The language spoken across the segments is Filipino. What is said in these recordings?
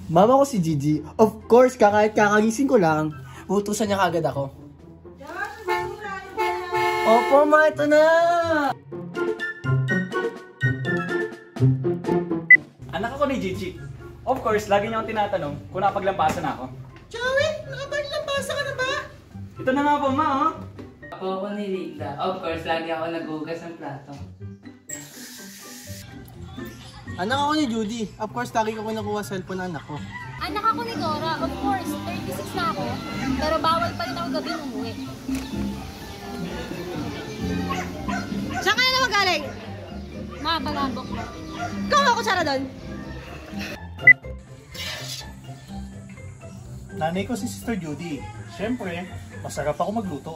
Mama ko si Gigi. Of course, kakagising ko lang. Utusan niya kagad ako. Opo, ma, ito na! Anak ako ni Gigi. Of course, lagi niya akong tinatanong kung napaglampasan na ako. Joey, nakapaglampasan ka na ba? Ito na nga po, ma, oh. Ako ni Lita. Of course, lagi ako naghugas ng plato. Anak ako ni Judy. Of course, lagi ko nakuha cellphone ng anak ko. Anak ako ni Dora. Of course, 36 na ako. Pero bawal pa rin ako gabi umuwi. Saan ka na naman galing? Balabok mo. Ikaw ako tsara doon. Nanay ko si Sister Judy. Siyempre, masarap ako magluto.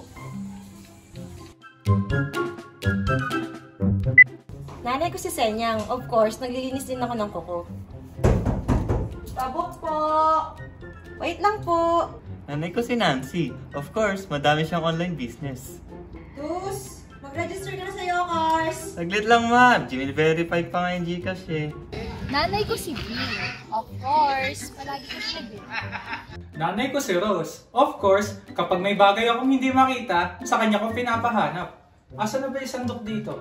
Nanay ko si Senyang. Of course, naglilinis din ako ng kuko. Tabok po! Wait lang po! Nanay ko si Nancy. Of course, madami siyang online business. Tus! Mag-register ka na sa Yokars! Saglit lang, ma'am. Gmail-verify pa nga yung Gcash eh. Nanay ko si Bill. Of course, palagi ko siya Bill. Nanay ko si Rose. Of course, kapag may bagay akong hindi makita, sa kanya ko pinapahanap. Asa na ba yung sandok dito?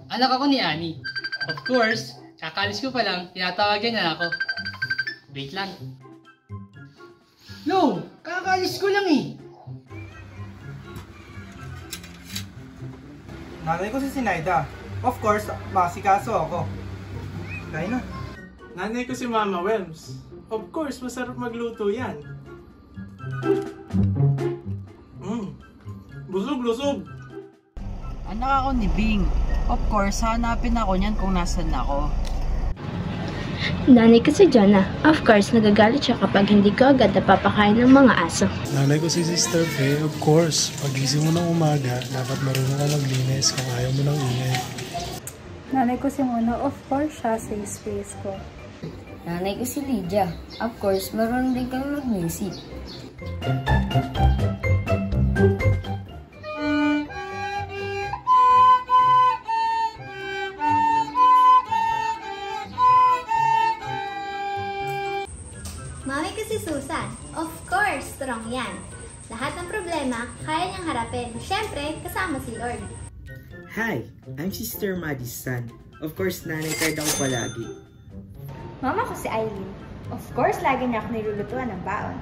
Anak ako ni Annie. Of course, kakalis ko pa lang, tinatawagan niya ako. Wait lang. No! Kakalis ko lang eh! Nanay ko si Sinaida. Of course, masikaso ako. Kaya na. Nanay ko si Mama Welms. Of course, masarap magluto yan. Busog-lusog. Anak ako ni Bing. Of course, hanapin ako niyan kung nasan ako. Nanay ko si Jonah. Of course, nagagalit siya kapag hindi ko agad napapakain ng mga aso. Nanay ko si Sister Faye. Of course, pagising mo ng umaga, dapat marunong ka maglinis kung ayaw mo ng ingay. Nanay ko si Mona. Of course, siya sa space ko. Nanay ko si Lydia. Of course, marunong din kami mag-music. Mami ko si Susan. Of course, strong yan. Lahat ng problema, kaya niyang harapin. Siyempre, kasama si Lord. Hi, I'm Sister Maddie's son. Of course, nanay card ako palagi. Mama ko si Eileen. Of course, lagi niya ako nilulutuan ng baon.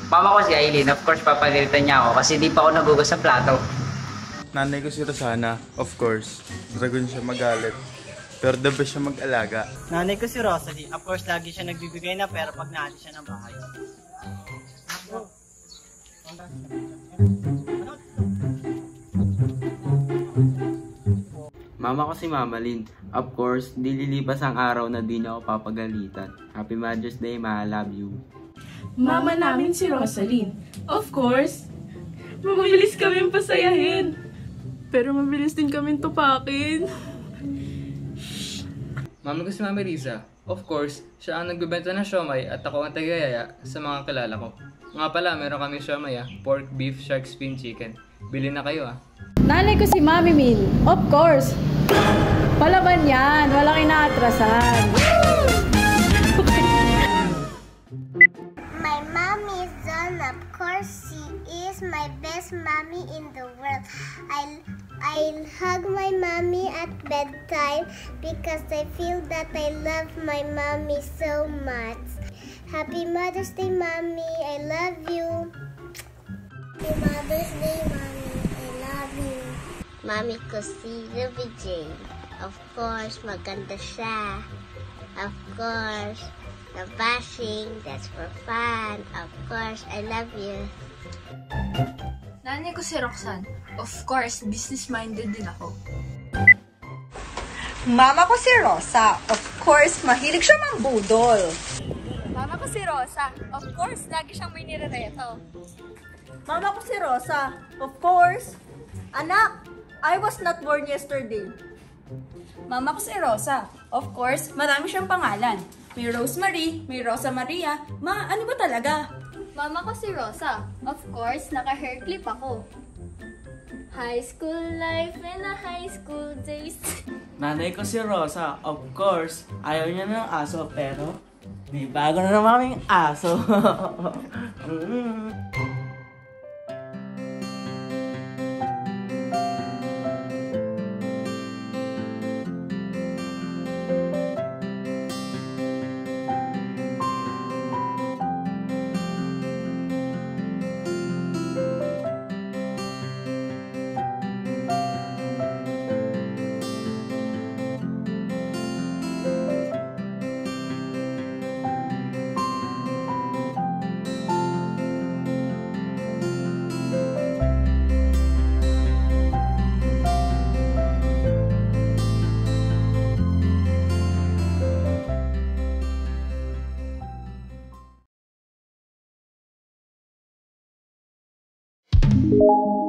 Mama ko si Eileen. Of course, papagalitan niya ako kasi di pa ako nagugas sa plato. Nanay ko si Rosana. Of course, dragon siya magalit. Pero the best siya mag-alaga. Nanay ko si Rosalie. Of course, lagi siya nagbibigay na pera pag naalis siya ng bahay. Mama ko si Mama Lynn. Of course, di lilipas ang araw na di niya ako papagalitan. Happy Mother's Day, Ma. I love you. Mama namin si Rosaline. Of course, mabilis kami pasayahin. Pero mabilis din kami tupakin. Mama ko si Mama Riza. Of course, siya ang nagbebenta ng siomay at ako ang tagayaya sa mga kilala ko. Nga pala, meron kami siomay pork, beef, shark fin, chicken. Bili na kayo Nanay ko si Mami Min. Of course. Palaban yan. Walang inaatrasan. My mommy is Zona. Of course, she is my best mommy in the world. I'll hug my mommy at bedtime because I feel that I love my mommy so much. Happy Mother's Day, Mommy. I love you. Happy Mother's Day, Mommy. I love you. Mami ko si Ruby Jane. Of course, maganda siya. Of course, the bashing, that's for fun. Of course, I love you. Nanay ko si Roxanne. Of course, business-minded din ako. Mama ko si Rosa. Of course, mahilig siya mambudol. Mama ko si Rosa. Of course, lagi siyang may nirereto. Mama ko si Rosa. Of course. Anak, I was not born yesterday. Mama ko si Rosa. Of course, marami siyang pangalan. May Rosemary, may Rosa Maria. Ma, ano ba talaga? Mama ko si Rosa. Of course, naka-hair clip ako. High school life and a high school days. Nanay ko si Rosa. Of course, ayaw niya ng aso pero may bago na namaming aso. Thank you.